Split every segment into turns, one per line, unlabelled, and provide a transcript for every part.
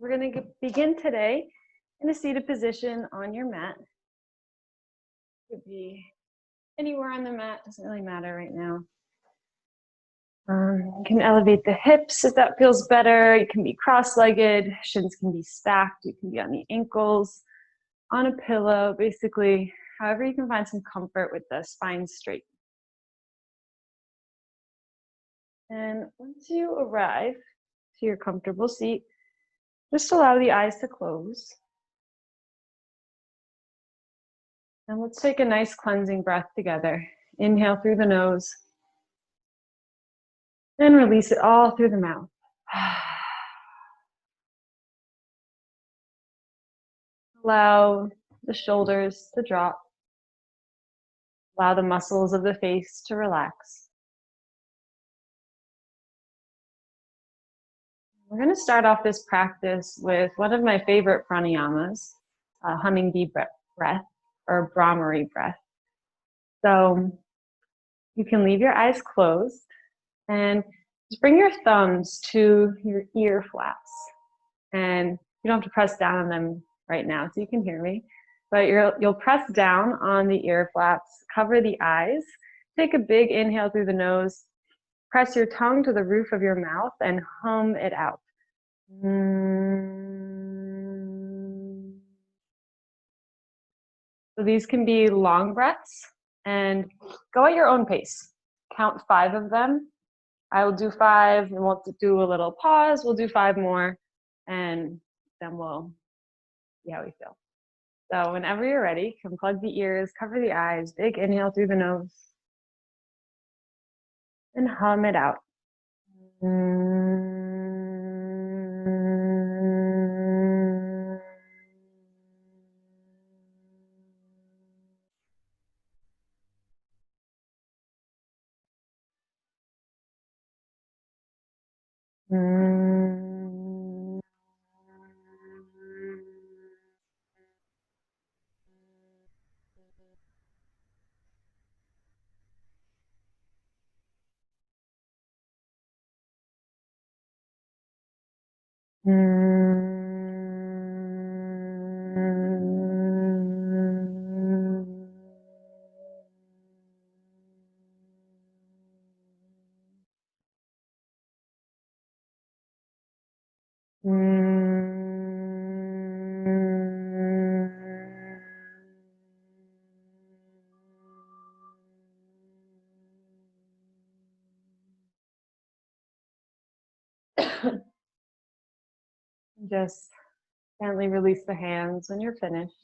We're going to begin today in a seated position on your mat. Could be anywhere on the mat, doesn't really matter right now. You can elevate the hips if that feels better. You can be cross-legged, shins can be stacked, you can be on the ankles, on a pillow, basically however you can find some comfort with the spine straight. And once you arrive to your comfortable seat, just allow the eyes to close. And let's take a nice cleansing breath together. Inhale through the nose. And release it all through the mouth. Allow the shoulders to drop. Allow the muscles of the face to relax. We're going to start off this practice with one of my favorite pranayamas, hummingbee breath or Bhramari breath. So you can leave your eyes closed and just bring your thumbs to your ear flaps. And you don't have to press down on them right now so you can hear me, but you'll press down on the ear flaps, cover the eyes, take a big inhale through the nose, press your tongue to the roof of your mouth and hum it out. So these can be long breaths, and go at your own pace. Count 5 of them. I will do 5, and we'll do a little pause. We'll do 5 more, and then we'll see how we feel. So whenever you're ready, you can plug the ears, cover the eyes, big inhale through the nose, and hum it out. Just gently release the hands when you're finished.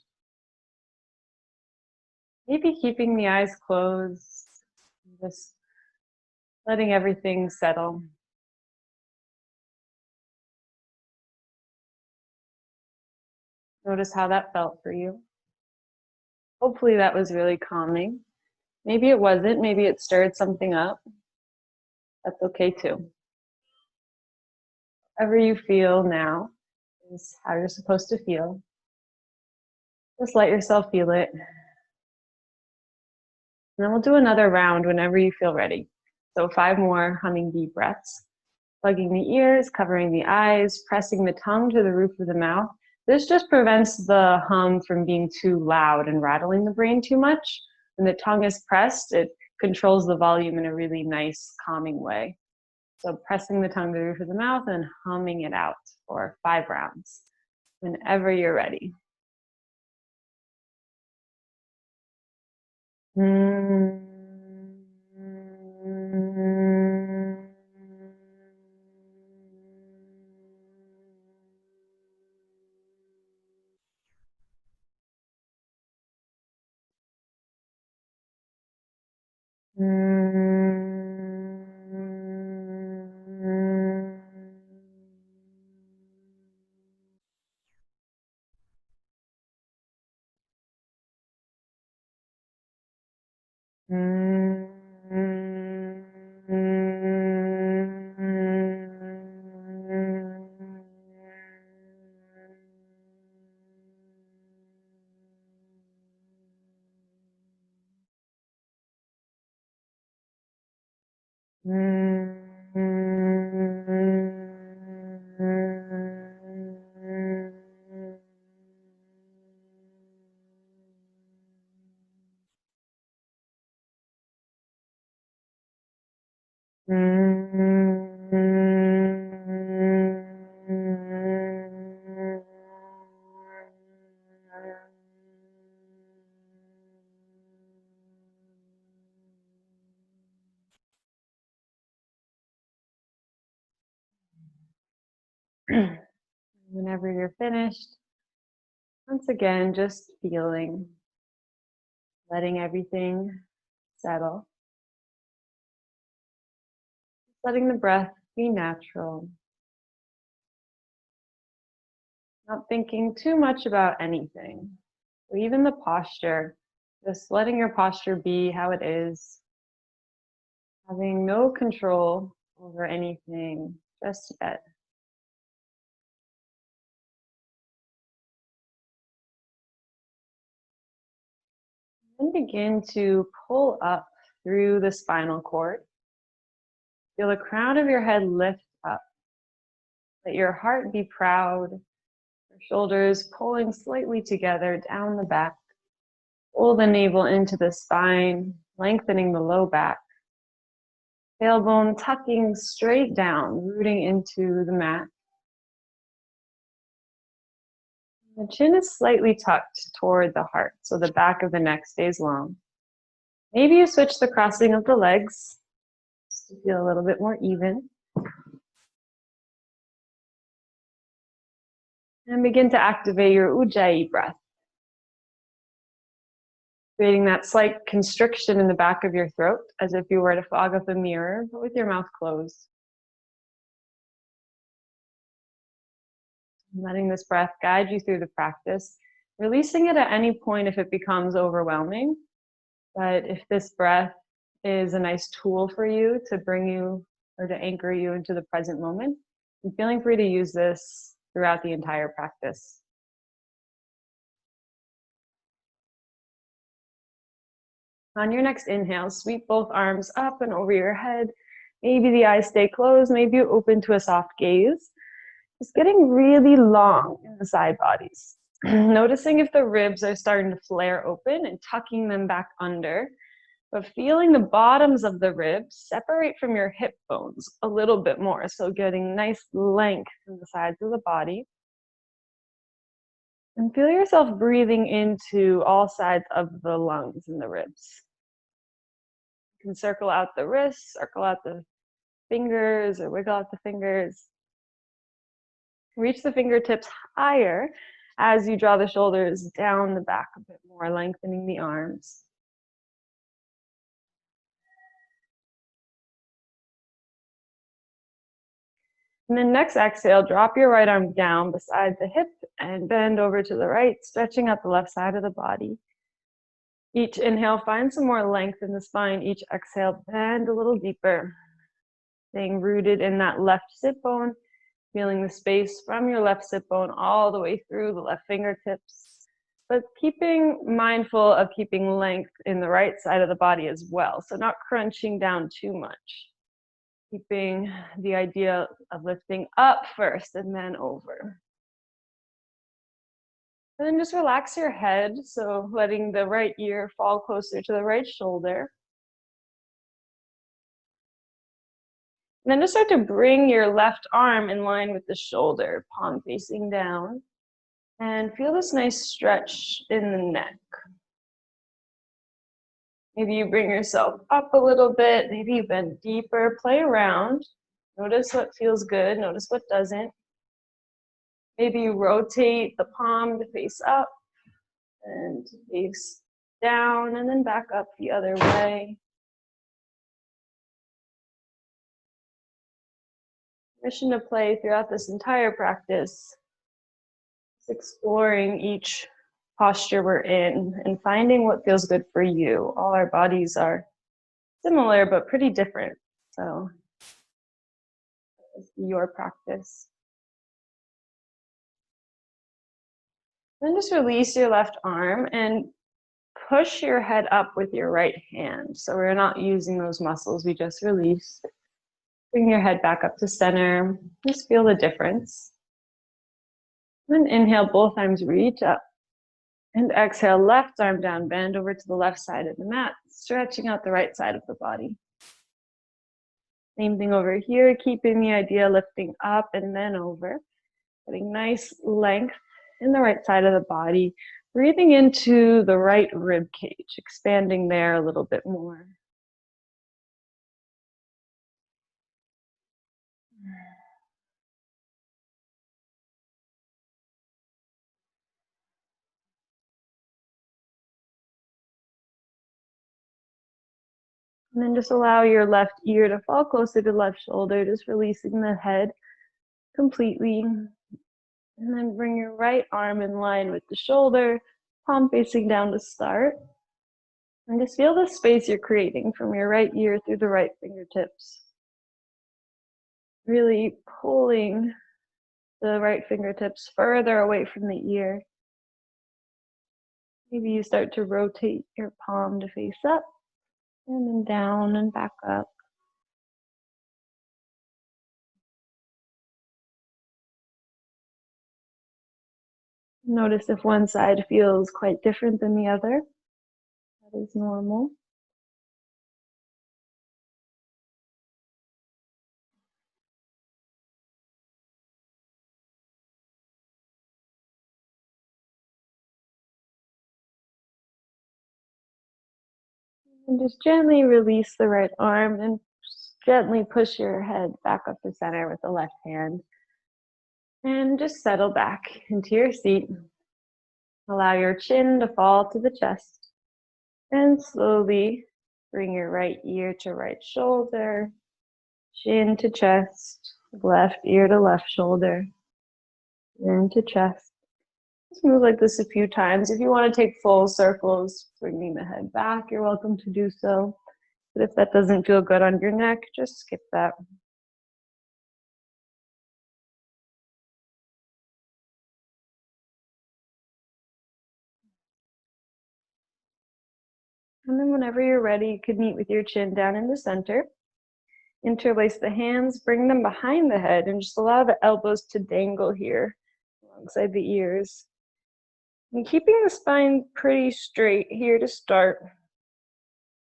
Maybe keeping the eyes closed, just letting everything settle. Notice how that felt for you. Hopefully that was really calming. Maybe it wasn't, maybe it stirred something up. That's okay too. Whatever you feel now is how you're supposed to feel. Just let yourself feel it. And then we'll do another round whenever you feel ready. So 5 more hummingbee breaths. Plugging the ears, covering the eyes, pressing the tongue to the roof of the mouth. This just prevents the hum from being too loud and rattling the brain too much. When the tongue is pressed, it controls the volume in a really nice, calming way. So pressing the tongue to the roof of the mouth and humming it out for 5 rounds, whenever you're ready. Whenever you're finished, once again, just feeling, letting everything settle, letting the breath be natural, not thinking too much about anything, or even the posture, just letting your posture be how it is, having no control over anything just yet. Then begin to pull up through the spinal cord. Feel the crown of your head lift up. Let your heart be proud. Your shoulders pulling slightly together down the back. Pull the navel into the spine, lengthening the low back. Tailbone tucking straight down, rooting into the mat. The chin is slightly tucked toward the heart, so the back of the neck stays long. Maybe you switch the crossing of the legs just to feel a little bit more even. And begin to activate your Ujjayi breath, creating that slight constriction in the back of your throat, as if you were to fog up a mirror, but with your mouth closed. Letting this breath guide you through the practice, releasing it at any point if it becomes overwhelming. But if this breath is a nice tool for you to bring you or to anchor you into the present moment, I'm feeling free to use this throughout the entire practice. On your next inhale, sweep both arms up and over your head. Maybe the eyes stay closed, maybe you open to a soft gaze. Just getting really long in the side bodies. Noticing if the ribs are starting to flare open and tucking them back under, but feeling the bottoms of the ribs separate from your hip bones a little bit more. So getting nice length in the sides of the body. And feel yourself breathing into all sides of the lungs and the ribs. You can circle out the wrists, circle out the fingers, or wiggle out the fingers. Reach the fingertips higher as you draw the shoulders down the back a bit more, lengthening the arms. And then next exhale, drop your right arm down beside the hip and bend over to the right, stretching out the left side of the body. Each inhale, find some more length in the spine. Each exhale, bend a little deeper. Staying rooted in that left sit bone, feeling the space from your left sit bone all the way through the left fingertips, but keeping mindful of keeping length in the right side of the body as well. So not crunching down too much. Keeping the idea of lifting up first and then over. And then just relax your head, so letting the right ear fall closer to the right shoulder. And then just start to bring your left arm in line with the shoulder, palm facing down. And feel this nice stretch in the neck. Maybe you bring yourself up a little bit, maybe you bend deeper, play around. Notice what feels good, notice what doesn't. Maybe you rotate the palm to face up and face down and then back up the other way. Permission to play throughout this entire practice. Just exploring each posture we're in and finding what feels good for you. All our bodies are similar but pretty different. So it's your practice. Then just release your left arm and push your head up with your right hand. So we're not using those muscles, we just release. Bring your head back up to center. Just feel the difference. Then inhale, both arms reach up. And exhale, left arm down, bend over to the left side of the mat, stretching out the right side of the body. Same thing over here, keeping the idea lifting up and then over. Getting nice length in the right side of the body. Breathing into the right rib cage, expanding there a little bit more. And then just allow your left ear to fall closer to left shoulder, just releasing the head completely. And then bring your right arm in line with the shoulder, palm facing down to start. And just feel the space you're creating from your right ear through the right fingertips. Really pulling the right fingertips further away from the ear. Maybe you start to rotate your palm to face up, and then down and back up. Notice if one side feels quite different than the other. That is normal. And just gently release the right arm and gently push your head back up to center with the left hand. And just settle back into your seat. Allow your chin to fall to the chest. And slowly bring your right ear to right shoulder, chin to chest, left ear to left shoulder, chin to chest. Just move like this a few times. If you want to take full circles, bringing the head back, you're welcome to do so. But if that doesn't feel good on your neck, just skip that. And then whenever you're ready, you can meet with your chin down in the center. Interlace the hands, bring them behind the head, and just allow the elbows to dangle here alongside the ears. And keeping the spine pretty straight here to start.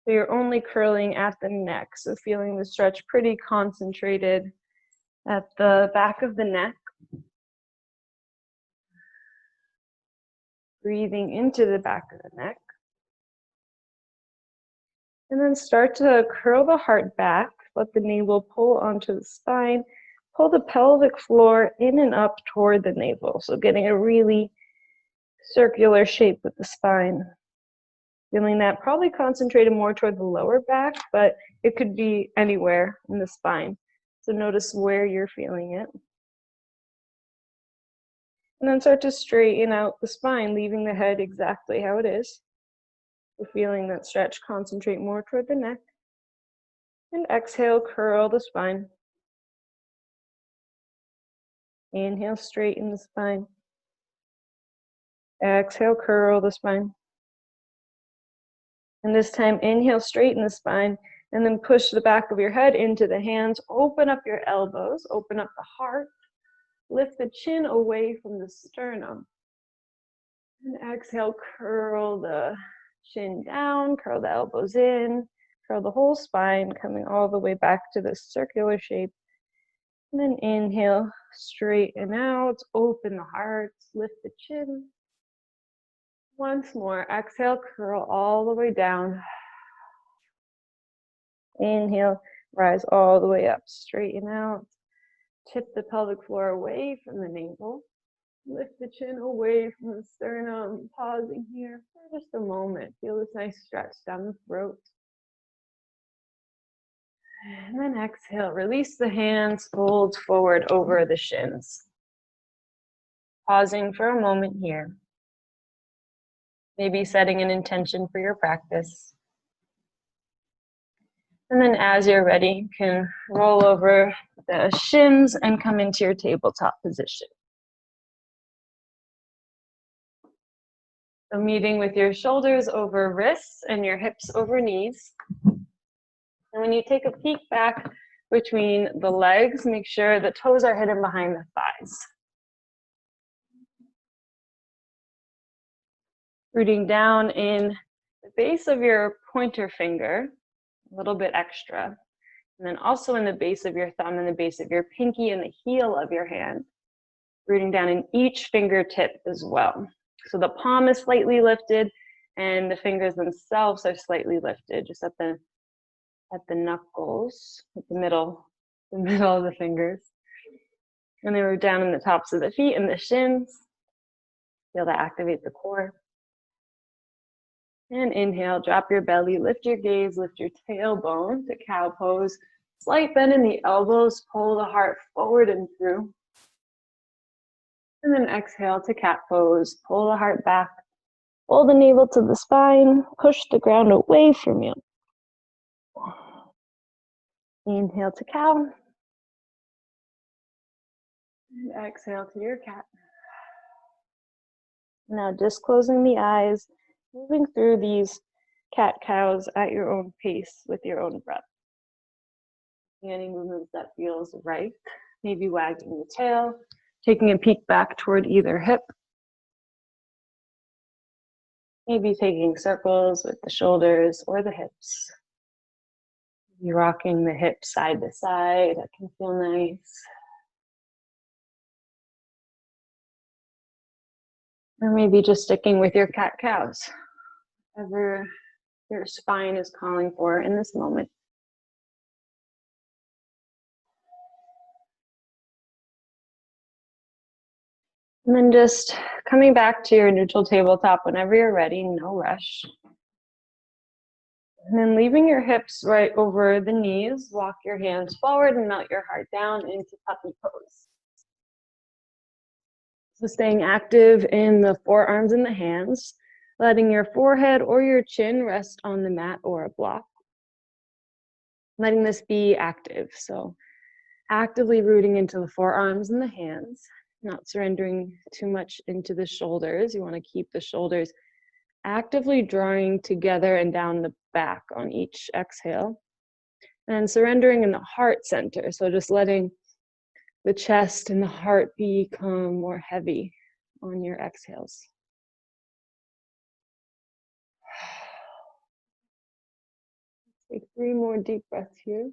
So you're only curling at the neck, so feeling the stretch pretty concentrated at the back of the neck. Breathing into the back of the neck. And then start to curl the heart back. Let the navel pull onto the spine. Pull the pelvic floor in and up toward the navel. So getting a really circular shape with the spine. Feeling that probably concentrated more toward the lower back, but it could be anywhere in the spine. So notice where you're feeling it. And then start to straighten out the spine, leaving the head exactly how it is. So feeling that stretch, concentrate more toward the neck. And exhale, curl the spine. Inhale, straighten the spine. Exhale, curl the spine. And this time, inhale, straighten the spine, and then push the back of your head into the hands. Open up your elbows, open up the heart. Lift the chin away from the sternum. And exhale, curl the chin down, curl the elbows in, curl the whole spine, coming all the way back to this circular shape. And then inhale, straighten out, open the heart, lift the chin. Once more, exhale, curl all the way down. Inhale, rise all the way up, straighten out. Tip the pelvic floor away from the navel. Lift the chin away from the sternum, pausing here for just a moment. Feel this nice stretch down the throat. And then exhale, release the hands, fold forward over the shins. Pausing for a moment here. Maybe setting an intention for your practice. And then as you're ready, you can roll over the shins and come into your tabletop position. So meeting with your shoulders over wrists and your hips over knees. And when you take a peek back between the legs, make sure the toes are hidden behind the thighs. Rooting down in the base of your pointer finger, a little bit extra. And then also in the base of your thumb and the base of your pinky and the heel of your hand, rooting down in each fingertip as well. So the palm is slightly lifted and the fingers themselves are slightly lifted, just at the knuckles, at the middle of the fingers. And they root down in the tops of the feet and the shins. Feel that activate the core. And inhale, drop your belly, lift your gaze, lift your tailbone to cow pose. Slight bend in the elbows, pull the heart forward and through. And then exhale to cat pose, pull the heart back, pull the navel to the spine, push the ground away from you. Inhale to cow. And exhale to your cat. Now just closing the eyes, moving through these cat-cows at your own pace with your own breath. Any movements that feels right. Maybe wagging the tail, taking a peek back toward either hip. Maybe taking circles with the shoulders or the hips. Maybe rocking the hips side to side. That can feel nice. Or maybe just sticking with your cat-cows. Whatever your spine is calling for in this moment. And then just coming back to your neutral tabletop whenever you're ready, no rush. And then leaving your hips right over the knees, walk your hands forward and melt your heart down into puppy pose. So staying active in the forearms and the hands, letting your forehead or your chin rest on the mat or a block. Letting this be active, so actively rooting into the forearms and the hands, not surrendering too much into the shoulders. You want to keep the shoulders actively drawing together and down the back on each exhale. And surrendering in the heart center, so just letting the chest and the heart become more heavy on your exhales. Take 3 more deep breaths here.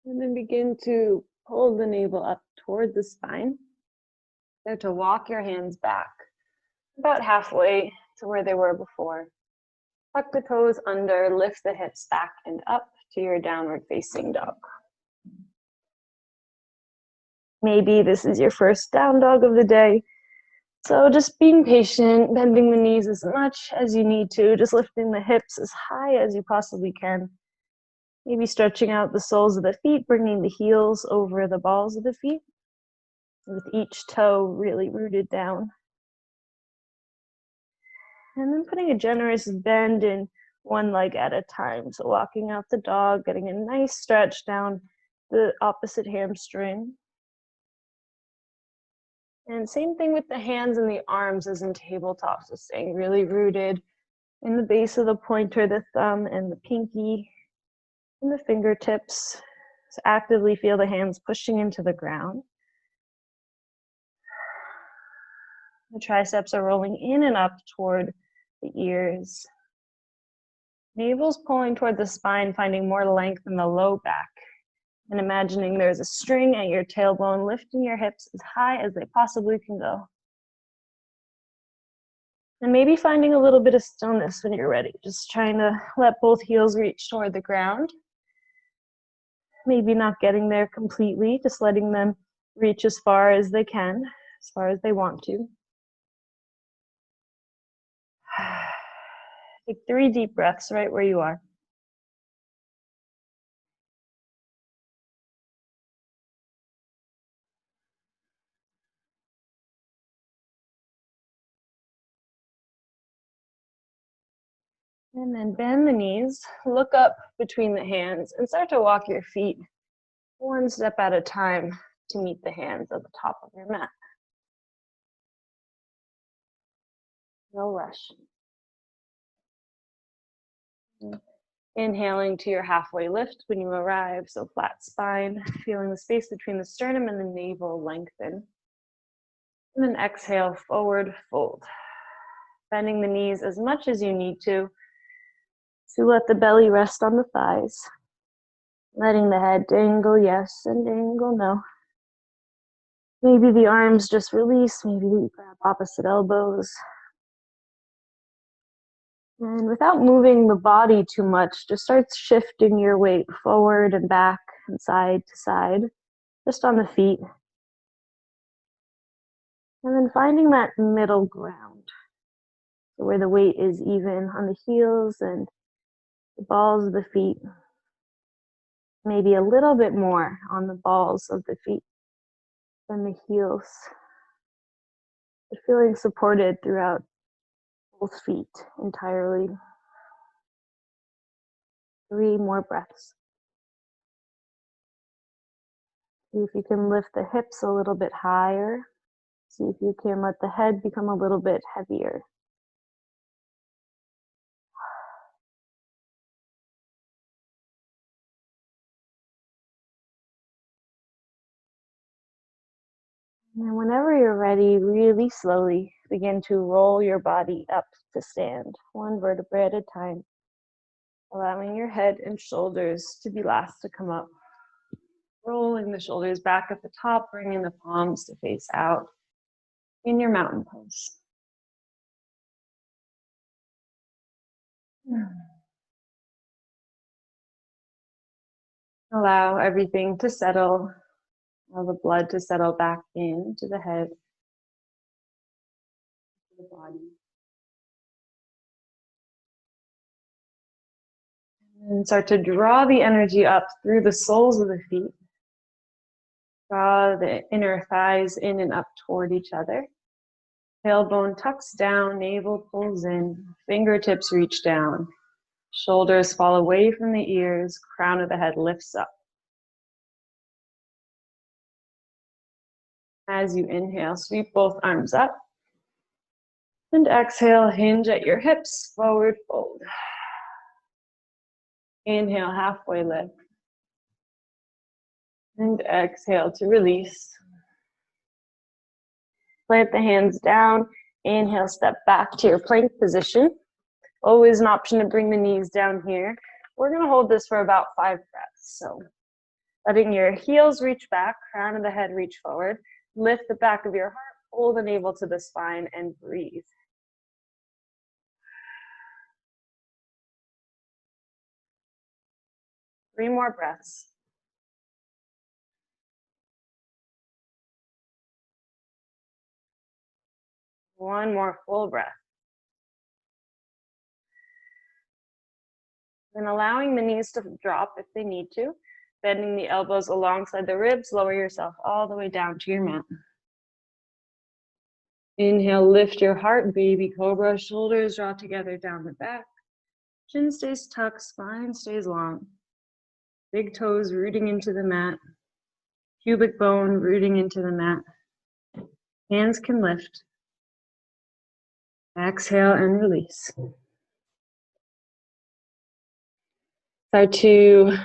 And then begin to pull the navel up toward the spine. Start to walk your hands back about halfway to where they were before. Tuck the toes under, lift the hips back and up to your downward facing dog. Maybe this is your first down dog of the day. So just being patient, bending the knees as much as you need to, just lifting the hips as high as you possibly can. Maybe stretching out the soles of the feet, bringing the heels over the balls of the feet, with each toe really rooted down. And then putting a generous bend in one leg at a time. So walking out the dog, getting a nice stretch down the opposite hamstring. And same thing with the hands and the arms as in tabletop. So staying really rooted in the base of the pointer, the thumb, and the pinky, and the fingertips. So actively feel the hands pushing into the ground. The triceps are rolling in and up toward the ears. Navel's pulling toward the spine, finding more length in the low back. And imagining there's a string at your tailbone, lifting your hips as high as they possibly can go. And maybe finding a little bit of stillness when you're ready. Just trying to let both heels reach toward the ground. Maybe not getting there completely, just letting them reach as far as they can, as far as they want to. Take 3 deep breaths right where you are. And then bend the knees, look up between the hands, and start to walk your feet 1 step at a time to meet the hands at the top of your mat. No rush. Inhaling to your halfway lift when you arrive, so flat spine, feeling the space between the sternum and the navel lengthen. And then exhale, forward fold. Bending the knees as much as you need to let the belly rest on the thighs. Letting the head dangle yes and dangle no. Maybe the arms just release, maybe we grab opposite elbows. And without moving the body too much, just start shifting your weight forward and back and side to side, just on the feet. And then finding that middle ground, where the weight is even on the heels and the balls of the feet. Maybe a little bit more on the balls of the feet than the heels. But feeling supported throughout both feet entirely. 3 more breaths. See if you can lift the hips a little bit higher. See if you can let the head become a little bit heavier. And whenever you're ready, really slowly begin to roll your body up to stand, 1 vertebra at a time, allowing your head and shoulders to be last to come up. Rolling the shoulders back at the top, bringing the palms to face out in your mountain pose. Allow everything to settle, allow the blood to settle back into the head, to the body. And start to draw the energy up through the soles of the feet. Draw the inner thighs in and up toward each other. Tailbone tucks down, navel pulls in, fingertips reach down. Shoulders fall away from the ears, crown of the head lifts up. As you inhale, sweep both arms up. And exhale, hinge at your hips, forward fold. Inhale, halfway lift. And exhale to release. Plant the hands down. Inhale, step back to your plank position. Always an option to bring the knees down here. We're going to hold this for about 5 breaths. So letting your heels reach back, crown of the head reach forward. Lift the back of your heart, pull the navel to the spine, and breathe. Three more breaths. One more full breath. Then allowing the knees to drop if they need to. Bending the elbows alongside the ribs, lower yourself all the way down to your mat. Inhale, lift your heart, baby cobra, shoulders draw together down the back. Chin stays tucked, spine stays long. Big toes rooting into the mat. Pubic bone rooting into the mat. Hands can lift. Exhale and release. Start to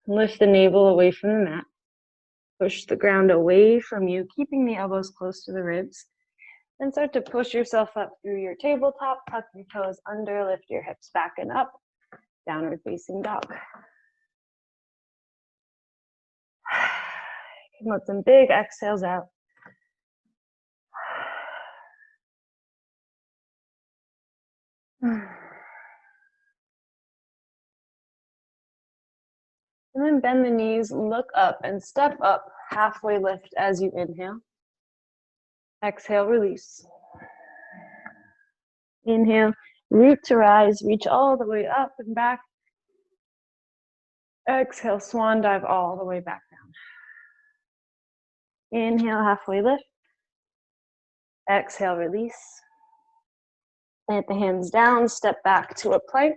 lift the navel away from the mat. Push the ground away from you, keeping the elbows close to the ribs. Then start to push yourself up through your tabletop, tuck your toes under, lift your hips back and up, downward facing dog. You can let some big exhales out. And then bend the knees, look up and step up, halfway lift as you inhale. Exhale, release. Inhale, root to rise, reach all the way up and back. Exhale, swan dive all the way back down. Inhale, halfway lift. Exhale, release. Plant the hands down, step back to a plank.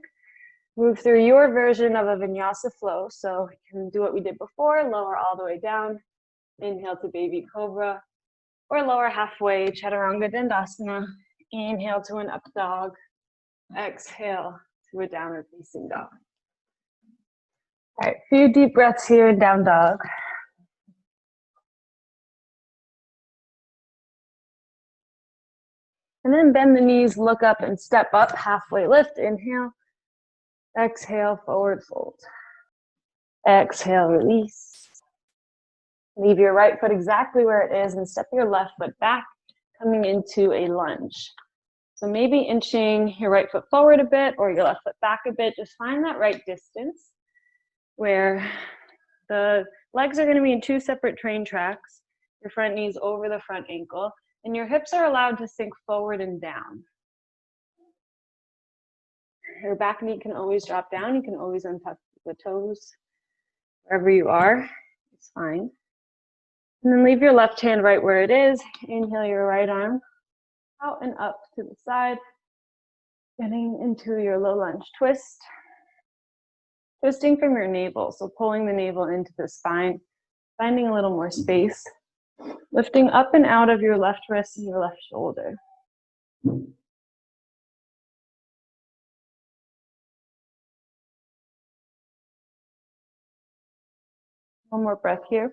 Move through your version of a vinyasa flow. So you can do what we did before, lower all the way down. Inhale to baby cobra. Or lower halfway, chaturanga dandasana. Inhale to an up dog. Exhale to a downward facing dog. All right, few deep breaths here in down dog. And then bend the knees, look up and step up, halfway lift, inhale. Exhale, forward fold. Exhale, release. Leave your right foot exactly where it is and step your left foot back, coming into a lunge. So maybe inching your right foot forward a bit or your left foot back a bit. Just find that right distance where the legs are going to be in two separate train tracks. Your front knee's over the front ankle, and your hips are allowed to sink forward and down. Your back knee can always drop down. You can always untuck the toes. Wherever you are, it's fine. And then leave your left hand right where it is. Inhale your right arm out and up to the side. Getting into your low lunge twist. Twisting from your navel, so pulling the navel into the spine, finding a little more space. Lifting up and out of your left wrist and your left shoulder. One more breath here.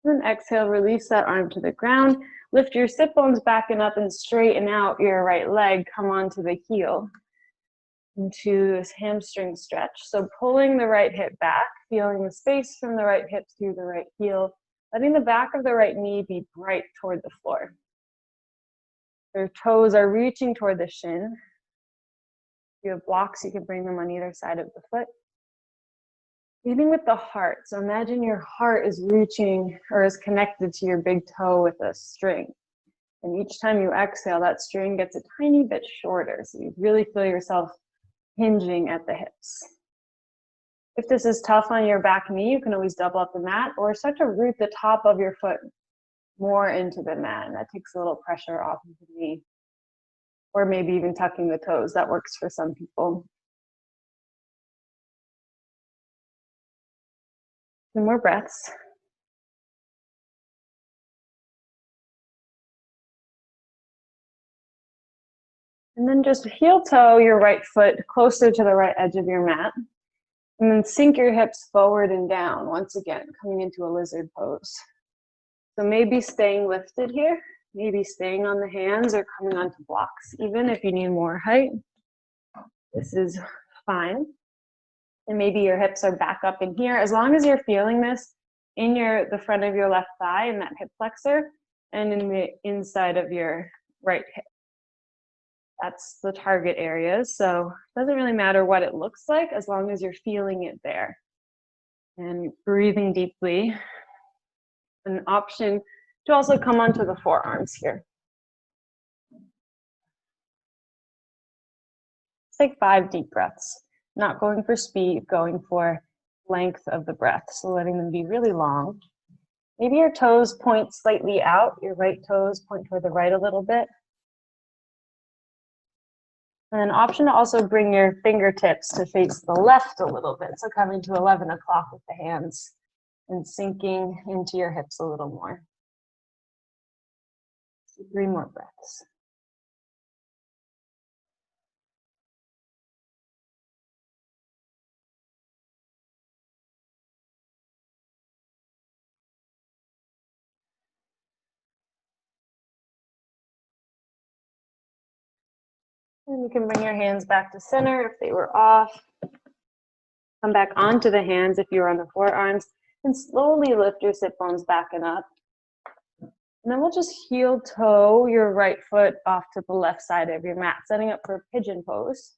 Then exhale, release that arm to the ground. Lift your sit bones back and up and straighten out your right leg. Come onto the heel into this hamstring stretch. So pulling the right hip back, feeling the space from the right hip through the right heel, letting the back of the right knee be bright toward the floor. Your toes are reaching toward the shin. If you have blocks, you can bring them on either side of the foot. Leading with the heart. So imagine your heart is reaching or is connected to your big toe with a string. And each time you exhale, that string gets a tiny bit shorter. So you really feel yourself hinging at the hips. If this is tough on your back knee, you can always double up the mat or start to root the top of your foot more into the mat. And that takes a little pressure off of the knee. Or maybe even tucking the toes. That works for some people. 2 more breaths. And then just heel toe your right foot closer to the right edge of your mat. And then sink your hips forward and down, once again, coming into a lizard pose. So maybe staying lifted here, maybe staying on the hands or coming onto blocks. Even if you need more height, this is fine. And maybe your hips are back up in here. As long as you're feeling this in the front of your left thigh and that hip flexor and in the inside of your right hip. That's the target areas. So it doesn't really matter what it looks like as long as you're feeling it there. And breathing deeply. An option to also come onto the forearms here. Take 5 deep breaths. Not going for speed, going for length of the breath. So letting them be really long. Maybe your toes point slightly out. Your right toes point toward the right a little bit. And an option to also bring your fingertips to face the left a little bit. So coming to 11 o'clock with the hands and sinking into your hips a little more. So 3 more breaths. And you can bring your hands back to center if they were off. Come back onto the hands if you're on the forearms. And slowly lift your sit bones back and up. And then we'll just heel toe your right foot off to the left side of your mat, setting up for a pigeon pose.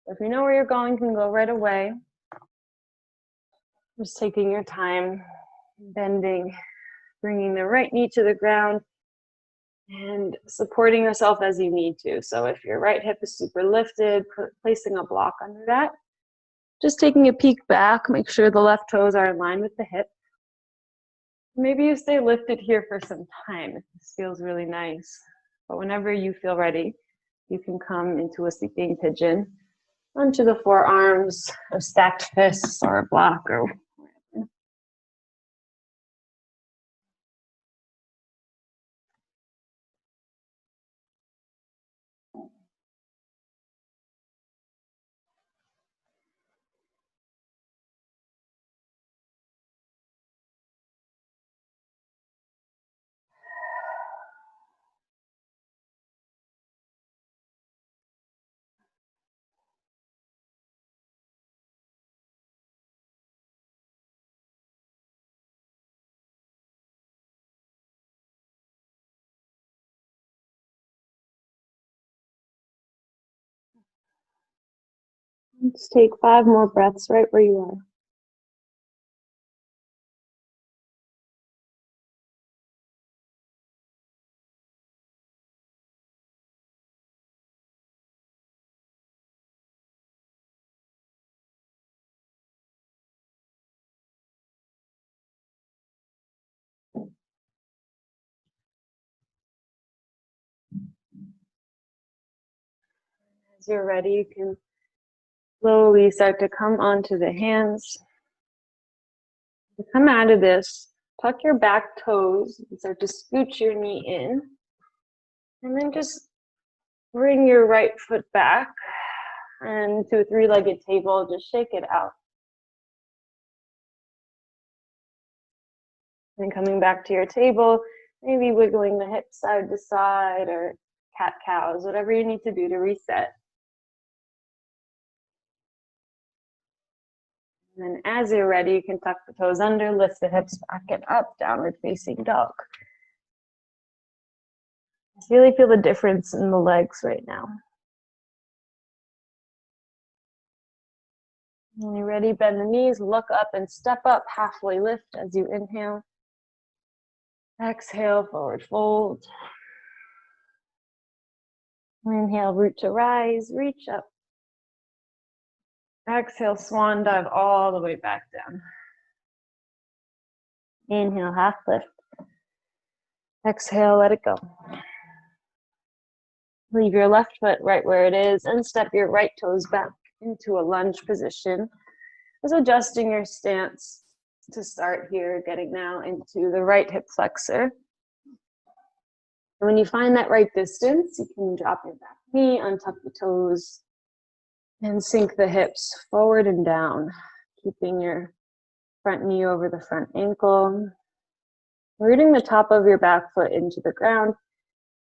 If you know where you're going, you can go right away. Just taking your time, bending, bringing the right knee to the ground, and supporting yourself as you need to. So if your right hip is super lifted, placing a block under that. Just taking a peek back, make sure the left toes are in line with the hip. Maybe you stay lifted here for some time if this feels really nice. But whenever you feel ready, you can come into a sleeping pigeon onto the forearms, or stacked fists, or a block, or wherever. Let's take 5 more breaths right where you are. As you're ready, you can slowly start to come onto the hands. To come out of this, tuck your back toes and start to scooch your knee in. And then just bring your right foot back and to a 3-legged table, just shake it out. And coming back to your table, maybe wiggling the hips side to side or cat-cows, whatever you need to do to reset. And then as you're ready, you can tuck the toes under, lift the hips back and up, downward facing dog. Really feel the difference in the legs right now. When you're ready, bend the knees, look up and step up, halfway lift as you inhale. Exhale, forward fold. Inhale, root to rise, reach up. Exhale, swan dive all the way back down. Inhale, half lift. Exhale, let it go. Leave your left foot right where it is and step your right toes back into a lunge position. Just adjusting your stance to start here, getting now into the right hip flexor. And when you find that right distance, you can drop your back knee, untuck the toes, and sink the hips forward and down, keeping your front knee over the front ankle. Rooting the top of your back foot into the ground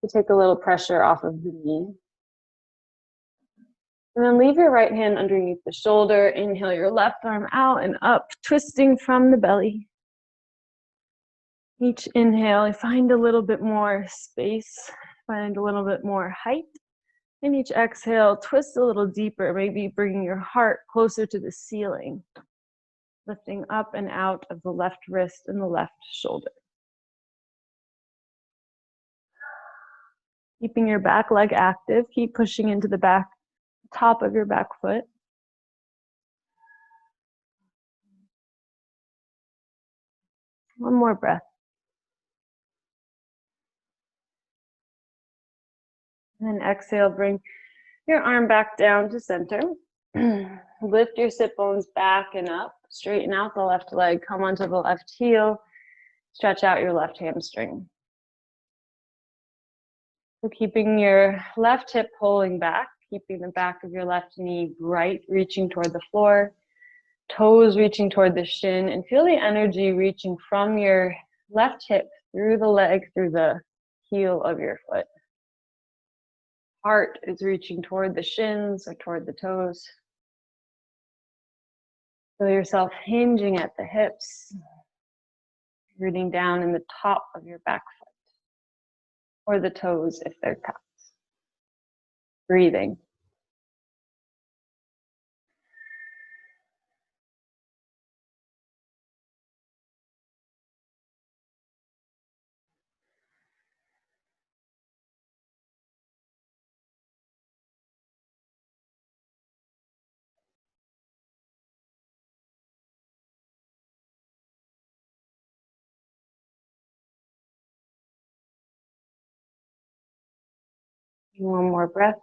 to take a little pressure off of the knee. And then leave your right hand underneath the shoulder. Inhale your left arm out and up, twisting from the belly. Each inhale, you find a little bit more space, find a little bit more height. And each exhale, twist a little deeper, maybe bringing your heart closer to the ceiling, lifting up and out of the left wrist and the left shoulder. Keeping your back leg active, keep pushing into the back, top of your back foot. One more breath. And then exhale, bring your arm back down to center. Lift your sit bones back and up. Straighten out the left leg. Come onto the left heel. Stretch out your left hamstring. So keeping your left hip pulling back, keeping the back of your left knee bright, reaching toward the floor. Toes reaching toward the shin. And feel the energy reaching from your left hip through the leg, through the heel of your foot. Heart is reaching toward the shins or toward the toes. Feel yourself hinging at the hips, rooting down in the top of your back foot, or the toes if they're cupped. Breathing. One more breath.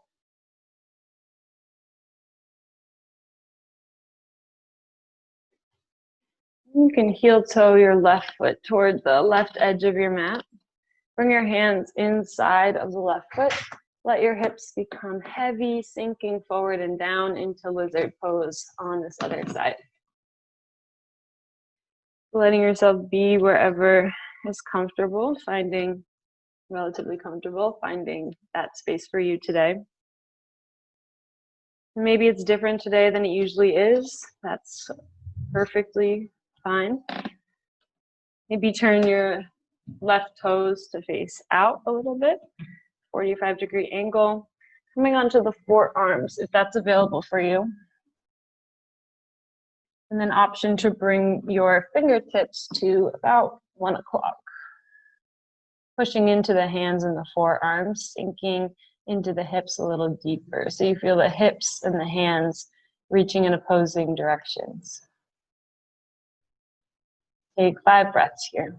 You can heel toe your left foot toward the left edge of your mat. Bring your hands inside of the left foot. Let your hips become heavy, sinking forward and down into lizard pose on this other side. Letting yourself be wherever is comfortable, finding relatively comfortable, finding that space for you today. Maybe it's different today than it usually is. That's perfectly fine. Maybe turn your left toes to face out a little bit, 45-degree angle. Coming onto the forearms, if that's available for you. And then option to bring your fingertips to about 1 o'clock. Pushing into the hands and the forearms, sinking into the hips a little deeper. So you feel the hips and the hands reaching in opposing directions. Take 5 breaths here.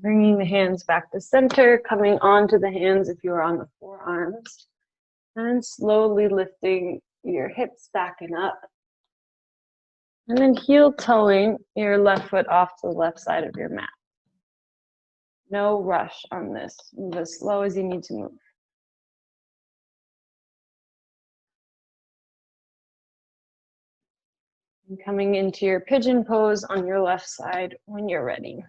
Bringing the hands back to center, coming onto the hands if you're on the forearms, and slowly lifting your hips back and up. And then heel toeing your left foot off to the left side of your mat. No rush on this. Move as slow as you need to move. And coming into your pigeon pose on your left side when you're ready.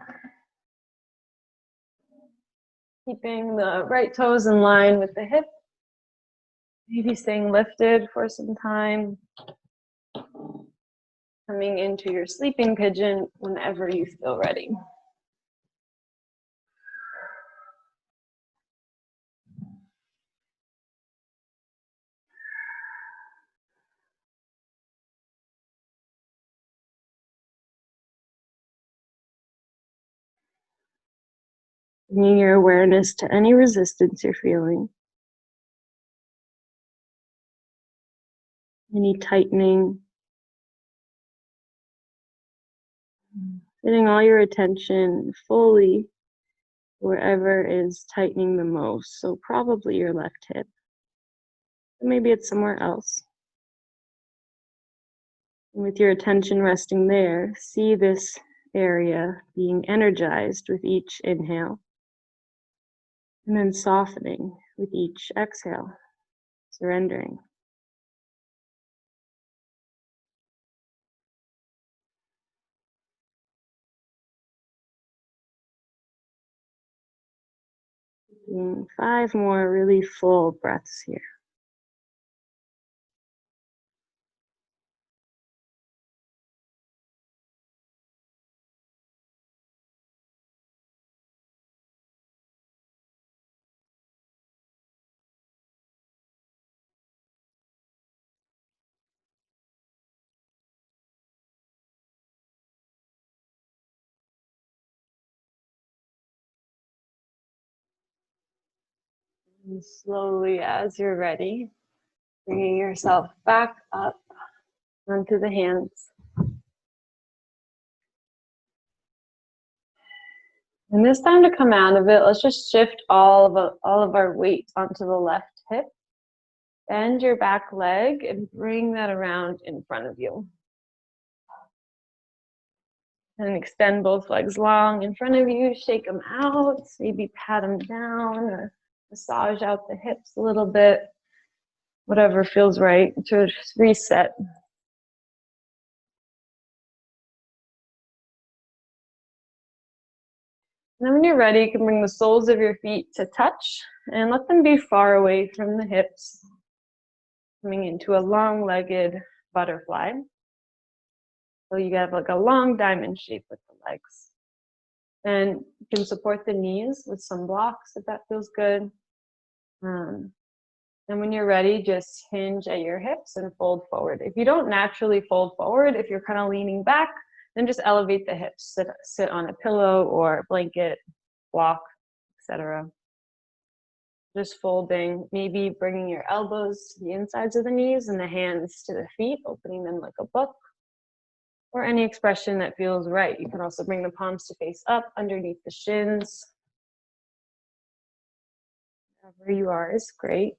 Keeping the right toes in line with the hip. Maybe staying lifted for some time. Coming into your sleeping pigeon whenever you feel ready. Bringing your awareness to any resistance you're feeling. Any tightening. Getting all your attention fully wherever is tightening the most. So probably your left hip. Or maybe it's somewhere else. And with your attention resting there, see this area being energized with each inhale. And then softening with each exhale, surrendering. Taking 5 more really full breaths here. And slowly, as you're ready, bringing yourself back up onto the hands. And this time to come out of it, let's just shift all of our weight onto the left hip. Bend your back leg and bring that around in front of you. And extend both legs long in front of you, shake them out, maybe pat them down or massage out the hips a little bit, whatever feels right to reset. And then when you're ready, you can bring the soles of your feet to touch and let them be far away from the hips, coming into a long-legged butterfly. So you have like a long diamond shape with the legs. And you can support the knees with some blocks if that feels good. And when you're ready, just hinge at your hips and fold forward. If you don't naturally fold forward, if you're kind of leaning back, then just elevate the hips. Sit on a pillow or blanket, block, etc. Just folding, maybe bringing your elbows to the insides of the knees and the hands to the feet, opening them like a book, or any expression that feels right. You can also bring the palms to face up underneath the shins. Wherever you are is great.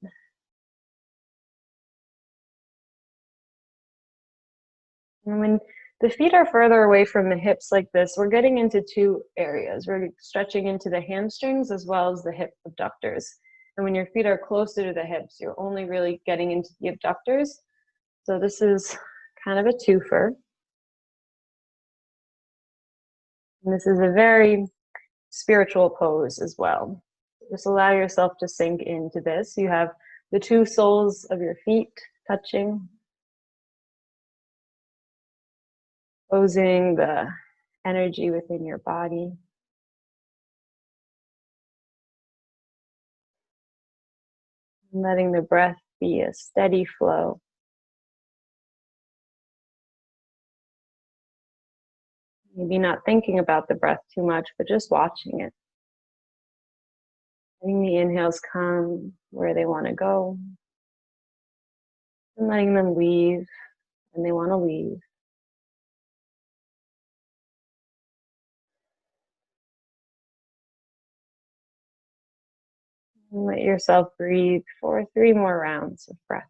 And when the feet are further away from the hips like this, we're getting into 2 areas. We're stretching into the hamstrings as well as the hip abductors. And when your feet are closer to the hips, you're only really getting into the abductors. So this is kind of a twofer. And this is a very spiritual pose as well. Just allow yourself to sink into this. You have the two soles of your feet touching, closing the energy within your body. Letting the breath be a steady flow. Maybe not thinking about the breath too much, but just watching it. Letting the inhales come where they want to go. And letting them leave when they want to leave. And let yourself breathe for 3 more rounds of breath.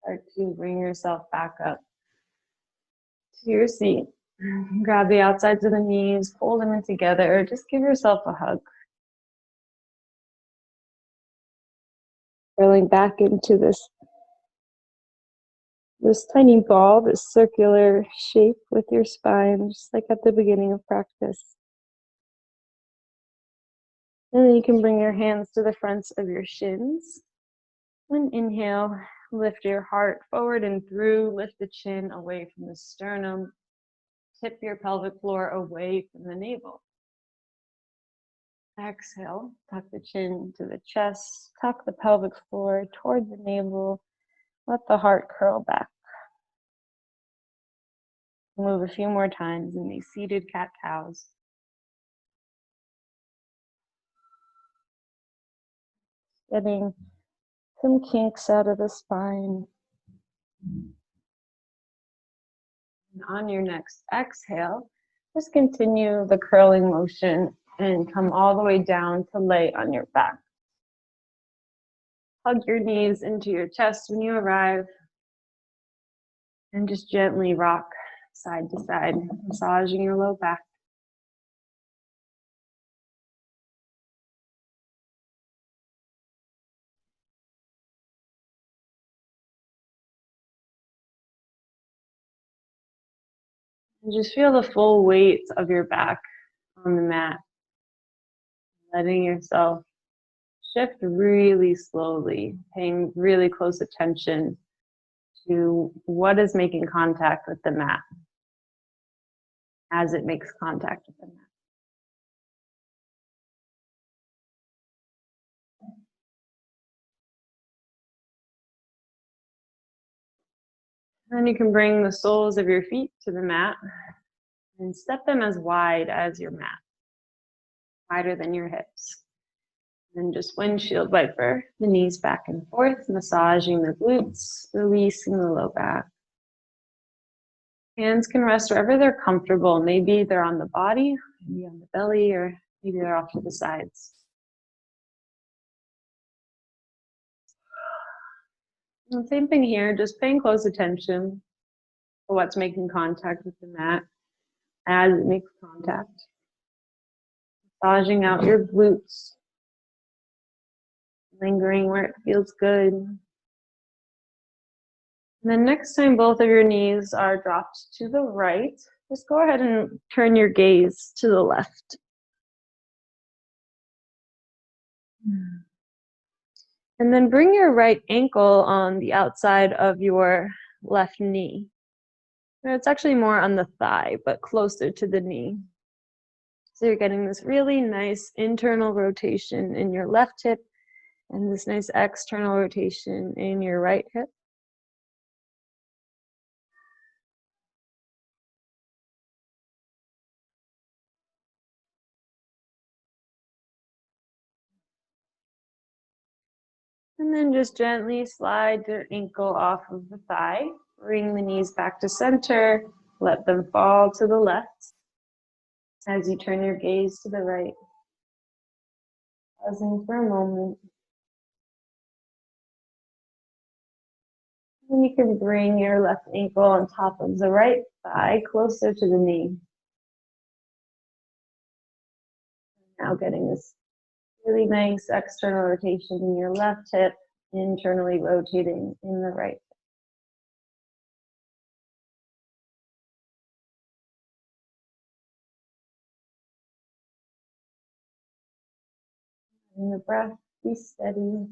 Start to bring yourself back up to your seat. Grab the outsides of the knees, pull them in together, or just give yourself a hug. Curling back into this tiny ball, this circular shape with your spine, just like at the beginning of practice. And then you can bring your hands to the fronts of your shins. And inhale, lift your heart forward and through, lift the chin away from the sternum, tip your pelvic floor away from the navel. Exhale, tuck the chin to the chest, tuck the pelvic floor toward the navel, let the heart curl back. Move a few more times in these seated cat-cows. Getting some kinks out of the spine. And on your next exhale, just continue the curling motion and come all the way down to lay on your back. Hug your knees into your chest when you arrive. And just gently rock side to side, massaging your low back. And just feel the full weight of your back on the mat. Letting yourself shift really slowly, paying really close attention to what is making contact with the mat as it makes contact with the mat. Then you can bring the soles of your feet to the mat and step them as wide as your mat, wider than your hips. And just windshield wiper the knees back and forth, massaging the glutes, releasing the low back. Hands can rest wherever they're comfortable. Maybe they're on the body, maybe on the belly, or maybe they're off to the sides. And same thing here, just paying close attention to what's making contact with the mat as it makes contact. Massaging out your glutes, lingering where it feels good. And then next time both of your knees are dropped to the right, just go ahead and turn your gaze to the left. And then bring your right ankle on the outside of your left knee. It's actually more on the thigh, but closer to the knee. So you're getting this really nice internal rotation in your left hip and this nice external rotation in your right hip. And then just gently slide your ankle off of the thigh. Bring the knees back to center. Let them fall to the left as you turn your gaze to the right. Pausing for a moment. And you can bring your left ankle on top of the right thigh, closer to the knee. Now getting this Really nice external rotation in your left hip, internally rotating in the right. And the breath, be steady.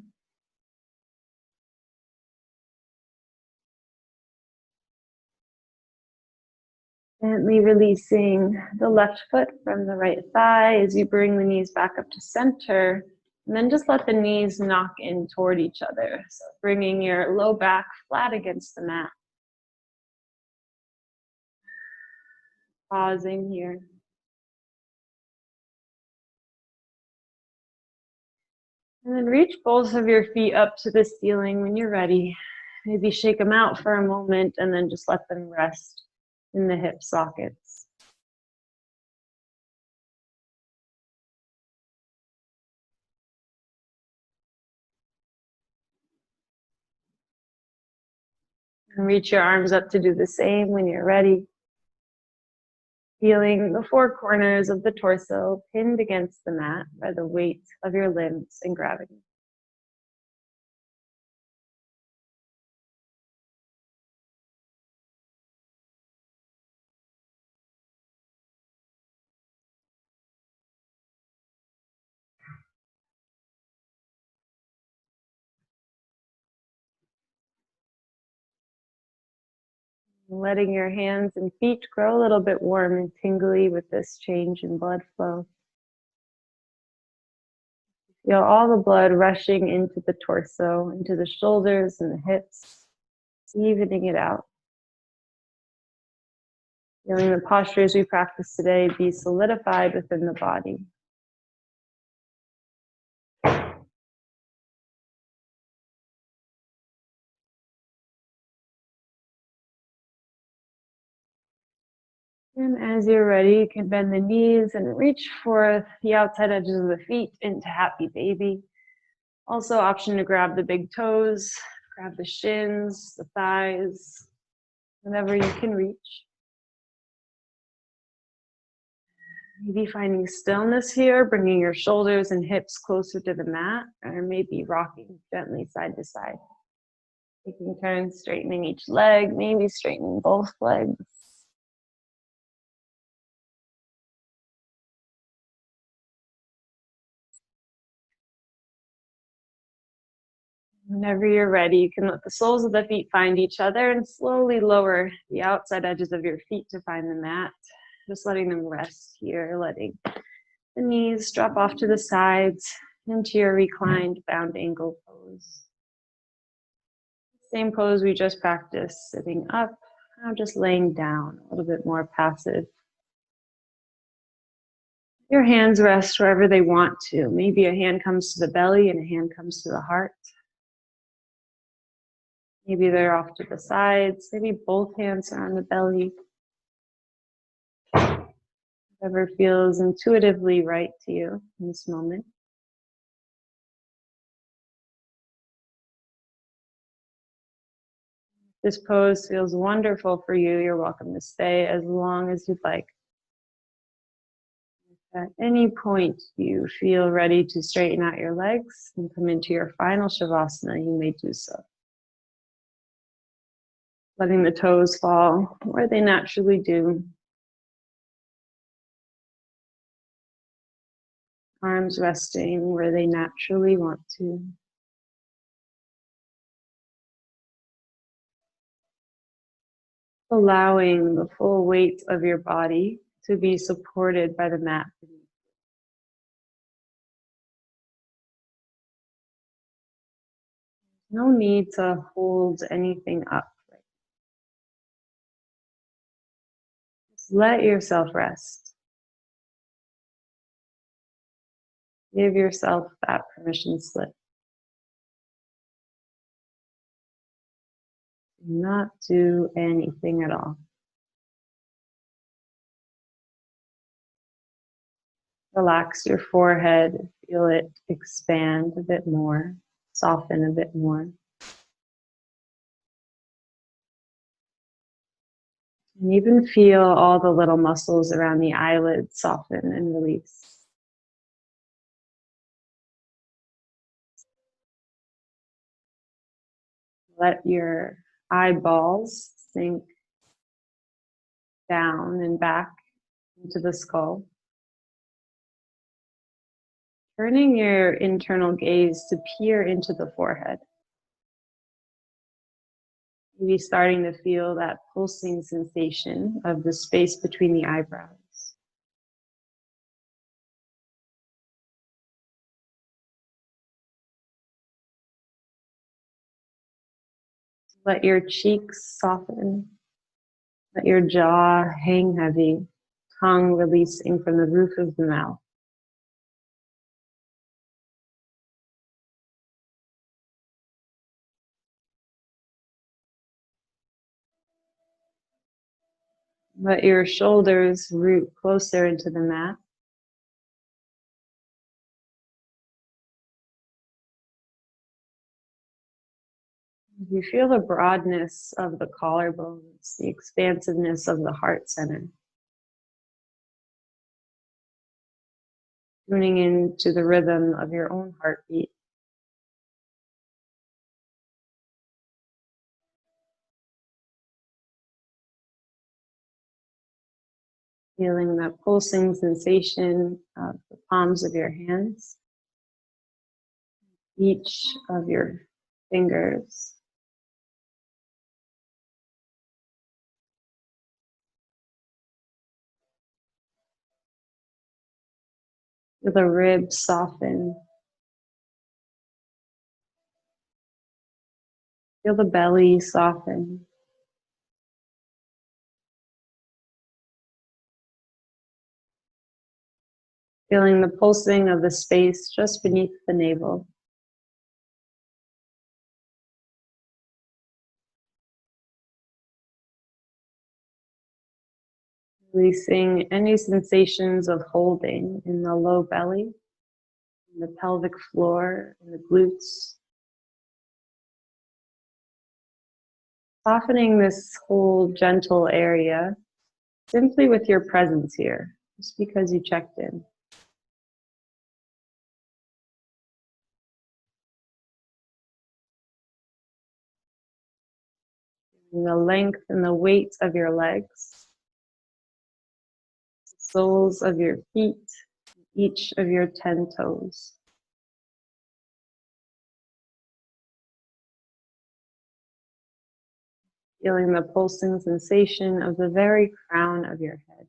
Gently releasing the left foot from the right thigh as you bring the knees back up to center. And then just let the knees knock in toward each other. So bringing your low back flat against the mat. Pausing here. And then reach both of your feet up to the ceiling when you're ready. Maybe shake them out for a moment and then just let them rest in the hip sockets. And reach your arms up to do the same when you're ready. Feeling the four corners of the torso pinned against the mat by the weight of your limbs and gravity. Letting your hands and feet grow a little bit warm and tingly with this change in blood flow. Feel all the blood rushing into the torso, into the shoulders and the hips, evening it out. Feeling the postures we practice today be solidified within the body. And as you're ready, you can bend the knees and reach for the outside edges of the feet into happy baby. Also, option to grab the big toes, grab the shins, the thighs, whatever you can reach. Maybe finding stillness here, bringing your shoulders and hips closer to the mat, or maybe rocking gently side to side. Taking turns, straightening each leg, maybe straightening both legs. Whenever you're ready, you can let the soles of the feet find each other and slowly lower the outside edges of your feet to find the mat. Just letting them rest here, letting the knees drop off to the sides into your reclined bound ankle pose. Same pose we just practiced, sitting up. Now just laying down, a little bit more passive. Your hands rest wherever they want to. Maybe a hand comes to the belly and a hand comes to the heart. Maybe they're off to the sides. Maybe both hands are on the belly. Whatever feels intuitively right to you in this moment. This pose feels wonderful for you. You're welcome to stay as long as you'd like. At any point you feel ready to straighten out your legs and come into your final Shavasana, you may do so. Letting the toes fall where they naturally do. Arms resting where they naturally want to. Allowing the full weight of your body to be supported by the mat beneath. No need to hold anything up. Just let yourself rest. Give yourself that permission slip. Do not do anything at all. Relax your forehead, feel it expand a bit more, soften a bit more. And even feel all the little muscles around the eyelids soften and release. Let your eyeballs sink down and back into the skull. Turning your internal gaze to peer into the forehead. Maybe starting to feel that pulsing sensation of the space between the eyebrows. Let your cheeks soften. Let your jaw hang heavy, tongue releasing from the roof of the mouth. Let your shoulders root closer into the mat. You feel the broadness of the collarbones, the expansiveness of the heart center. Tuning into the rhythm of your own heartbeat. Feeling that pulsing sensation of the palms of your hands, each of your fingers. Feel the ribs soften. Feel the belly soften. Feeling the pulsing of the space just beneath the navel. Releasing any sensations of holding in the low belly, in the pelvic floor, in the glutes. Softening this whole gentle area simply with your presence here, just because you checked in. And the length and the weight of your legs, the soles of your feet, each of your 10 toes. Feeling the pulsing sensation of the very crown of your head.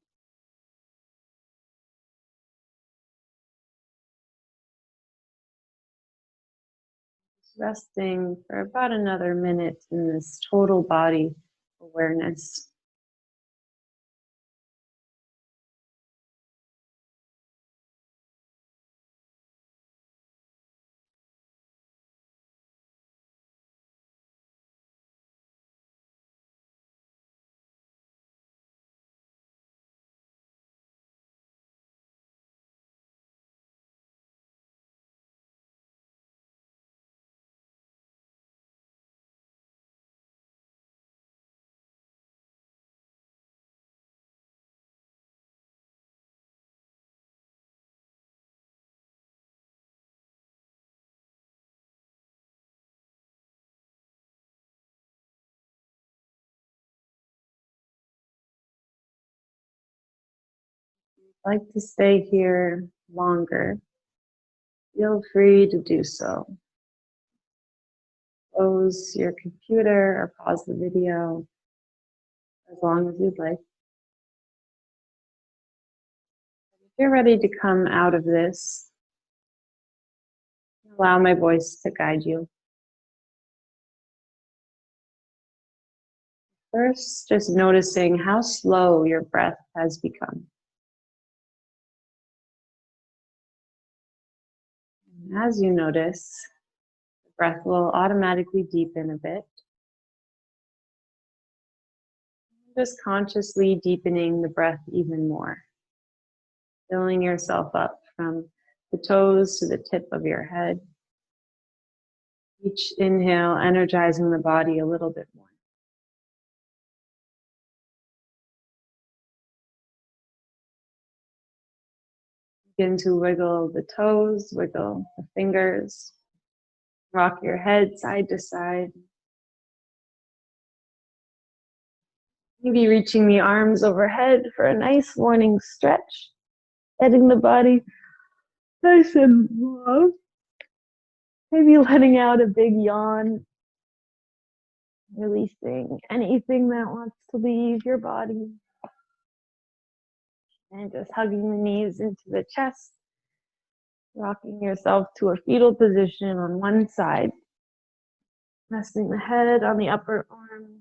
Just resting for about another minute in this total body awareness. Like to stay here longer, feel free to do so. Close your computer or pause the video as long as you'd like. If you're ready to come out of this, allow my voice to guide you. First, just noticing how slow your breath has become. And as you notice, the breath will automatically deepen a bit. Just consciously deepening the breath even more. Filling yourself up from the toes to the tip of your head. Each inhale energizing the body a little bit more. Begin to wiggle the toes, wiggle the fingers. Rock your head side to side. Maybe reaching the arms overhead for a nice morning stretch, letting the body nice and long. Maybe letting out a big yawn, releasing anything that wants to leave your body. And just hugging the knees into the chest, rocking yourself to a fetal position on one side, resting the head on the upper arm.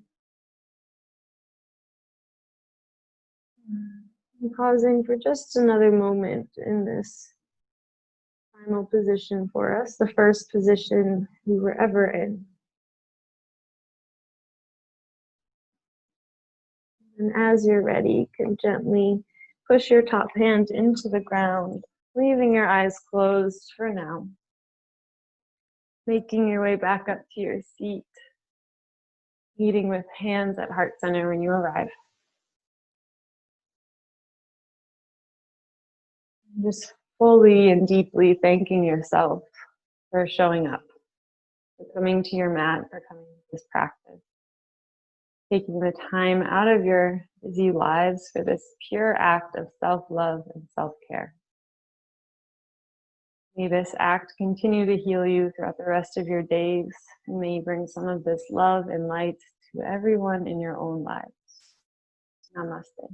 And pausing for just another moment in this final position for us, the first position we were ever in. And as you're ready, you can gently push your top hand into the ground, leaving your eyes closed for now. Making your way back up to your seat, meeting with hands at heart center when you arrive. Just fully and deeply thanking yourself for showing up, for coming to your mat, for coming to this practice. Taking the time out of your busy lives for this pure act of self-love and self-care. May this act continue to heal you throughout the rest of your days, and may you bring some of this love and light to everyone in your own lives. Namaste.